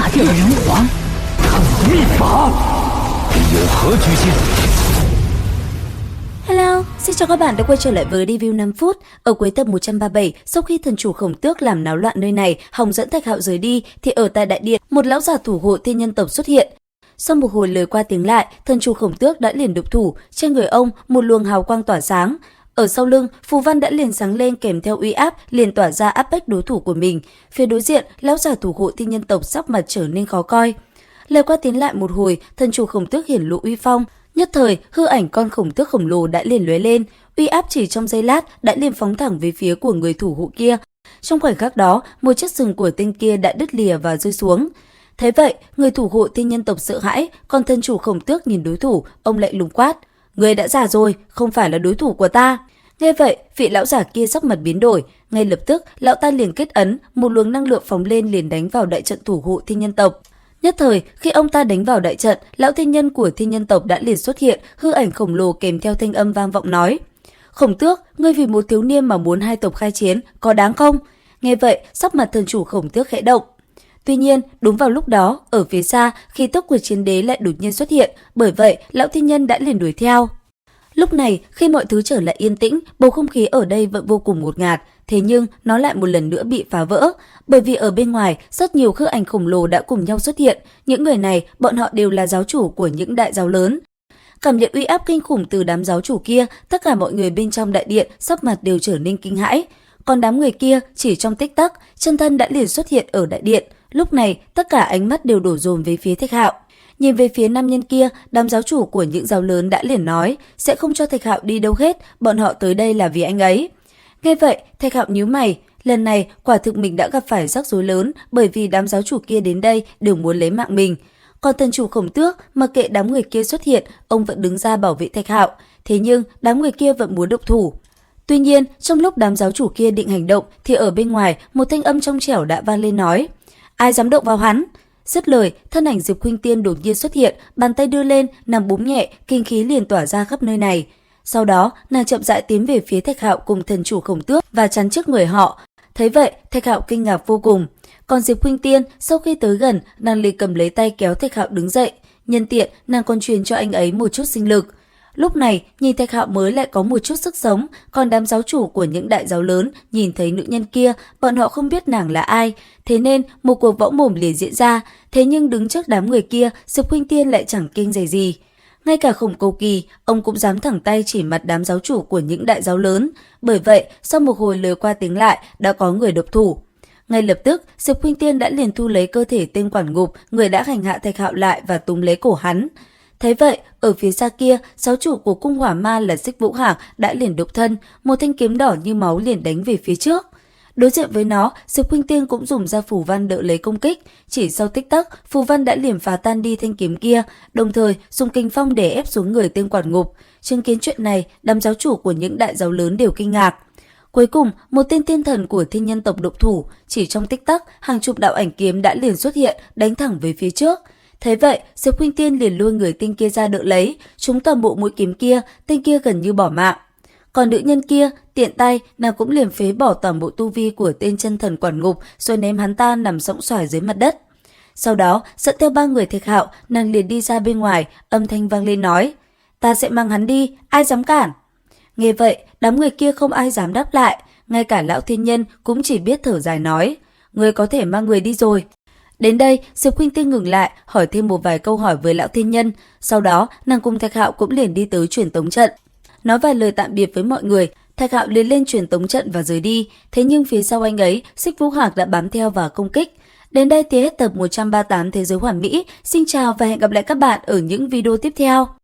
下界的人皇，看我的秘法，有何居心？ Hello, xin chào các bạn đã quay trở lại với review 5 phút. Ở cuối tập 137, sau khi thần chủ Khổng Tước làm náo loạn nơi này, hòng dẫn Thạch Hạo rời đi, thì ở tại đại điện, một lão già thủ hộ thiên nhân tộc xuất hiện. Sau một hồi lời qua tiếng lại, thần chủ Khổng Tước đã liền độc thủ, trên người ông một luồng hào quang tỏa sáng. Ở sau lưng, phù văn đã liền sáng lên kèm theo uy áp, liền tỏa ra áp bách đối thủ của mình. Phía đối diện, lão già thủ hộ thiên nhân tộc sắc mặt trở nên khó coi. Lời qua tiếng lại một hồi, thần chủ Khổng Tước hiển lộ uy phong. Nhất thời, hư ảnh con khổng tước khổng lồ đã liền lóe lên, uy áp chỉ trong giây lát đã liền phóng thẳng về phía của người thủ hộ kia. Trong khoảnh khắc đó, một chiếc sừng của tên kia đã đứt lìa và rơi xuống. Thế vậy, người thủ hộ thiên nhân tộc sợ hãi, còn thân chủ Khổng Tước nhìn đối thủ, ông lại lùng quát: "Người đã già rồi, không phải là đối thủ của ta." Nghe vậy, vị lão giả kia sắc mặt biến đổi, ngay lập tức lão ta liền kết ấn, một luồng năng lượng phóng lên liền đánh vào đại trận thủ hộ thiên nhân tộc. Nhất thời, khi ông ta đánh vào đại trận, lão thiên nhân của thiên nhân tộc đã liền xuất hiện, hư ảnh khổng lồ kèm theo thanh âm vang vọng nói: "Khổng Tước, ngươi vì một thiếu niên mà muốn hai tộc khai chiến, có đáng không?" Nghe vậy, sắc mặt thần chủ Khổng Tước khẽ động. Tuy nhiên, đúng vào lúc đó, ở phía xa, khí tức của chiến đế lại đột nhiên xuất hiện, bởi vậy lão thiên nhân đã liền đuổi theo. Lúc này, khi mọi thứ trở lại yên tĩnh, bầu không khí ở đây vẫn vô cùng ngột ngạt, thế nhưng nó lại một lần nữa bị phá vỡ, bởi vì ở bên ngoài, rất nhiều hư ảnh khổng lồ đã cùng nhau xuất hiện, những người này, bọn họ đều là giáo chủ của những đại giáo lớn. Cảm nhận uy áp kinh khủng từ đám giáo chủ kia, tất cả mọi người bên trong đại điện sắc mặt đều trở nên kinh hãi, còn đám người kia chỉ trong tích tắc, chân thân đã liền xuất hiện ở đại điện, lúc này tất cả ánh mắt đều đổ dồn về phía Thạch Hạo. Nhìn về phía nam nhân kia, đám giáo chủ của những giáo lớn đã liền nói sẽ không cho Thạch Hạo đi đâu hết, bọn họ tới đây là vì anh ấy. Nghe vậy, Thạch Hạo nhíu mày, lần này quả thực mình đã gặp phải rắc rối lớn, bởi vì đám giáo chủ kia đến đây đều muốn lấy mạng mình. Còn thần chủ Khổng Tước, mặc kệ đám người kia xuất hiện, ông vẫn đứng ra bảo vệ Thạch Hạo, thế nhưng đám người kia vẫn muốn động thủ. Tuy nhiên, trong lúc đám giáo chủ kia định hành động thì ở bên ngoài, một thanh âm trong trẻo đã vang lên nói: "Ai dám động vào hắn?" Dứt lời, thân ảnh Diệp Khuynh Tiên đột nhiên xuất hiện, bàn tay đưa lên, nằm búng nhẹ, kinh khí liền tỏa ra khắp nơi này. Sau đó, nàng chậm rãi tiến về phía Thạch Hạo cùng thần chủ Khổng Tước và chắn trước người họ. Thấy vậy, Thạch Hạo kinh ngạc vô cùng. Còn Diệp Khuynh Tiên, sau khi tới gần, nàng liền cầm lấy tay kéo Thạch Hạo đứng dậy, nhân tiện nàng còn truyền cho anh ấy một chút sinh lực. Lúc này, nhìn Thạch Hạo mới lại có một chút sức sống, còn đám giáo chủ của những đại giáo lớn nhìn thấy nữ nhân kia, bọn họ không biết nàng là ai, thế nên một cuộc võ mồm liền diễn ra, thế nhưng đứng trước đám người kia, Diệp Khuynh Tiên lại chẳng kinh dày gì. Ngay cả Khổng Cầu Kỳ, ông cũng dám thẳng tay chỉ mặt đám giáo chủ của những đại giáo lớn, bởi vậy, sau một hồi lời qua tiếng lại, đã có người độc thủ. Ngay lập tức, Diệp Khuynh Tiên đã liền thu lấy cơ thể tên quản ngục, người đã hành hạ Thạch Hạo lại và túm lấy cổ hắn. Thấy vậy, ở phía xa kia, giáo chủ của cung hỏa ma là Xích Vũ Hạc đã liền độc thân, một thanh kiếm đỏ như máu liền đánh về phía trước. Đối diện với nó, Diệp Khuynh Tiên cũng dùng ra phù văn đỡ lấy công kích, chỉ sau tích tắc, phù văn đã liền phá tan đi thanh kiếm kia, đồng thời dùng kình phong để ép xuống người tên quản ngục. Chứng kiến chuyện này, đám giáo chủ của những đại giáo lớn đều kinh ngạc. Cuối cùng, một tên tiên thần của thiên nhân tộc độc thủ, chỉ trong tích tắc, hàng chục đạo ảnh kiếm đã liền xuất hiện, đánh thẳng về phía trước. Thế vậy, Diệp Khuynh Tiên liền lôi người tên kia ra đỡ lấy, trúng toàn bộ mũi kiếm kia, tên kia gần như bỏ mạng. Còn nữ nhân kia, tiện tay, nàng cũng liền phế bỏ toàn bộ tu vi của tên chân thần quản ngục, rồi ném hắn ta nằm sõng xoài dưới mặt đất. Sau đó, dẫn theo ba người Thạch Hạo, nàng liền đi ra bên ngoài, âm thanh vang lên nói: "Ta sẽ mang hắn đi, ai dám cản?" Nghe vậy, đám người kia không ai dám đáp lại, ngay cả lão thiên nhân cũng chỉ biết thở dài nói: "Ngươi có thể mang người đi rồi." Đến đây, Diệp Khuynh Tiên ngừng lại, hỏi thêm một vài câu hỏi với lão thiên nhân, sau đó nàng cùng Thạch Hạo cũng liền đi tới truyền tống trận. Nói vài lời tạm biệt với mọi người, Thạch Hạo liền lên truyền tống trận và rời đi, thế nhưng phía sau anh ấy, Xích Vũ Hạc đã bám theo và công kích. Đến đây thì hết tập 138 Thế giới hoàn mỹ. Xin chào và hẹn gặp lại các bạn ở những video tiếp theo.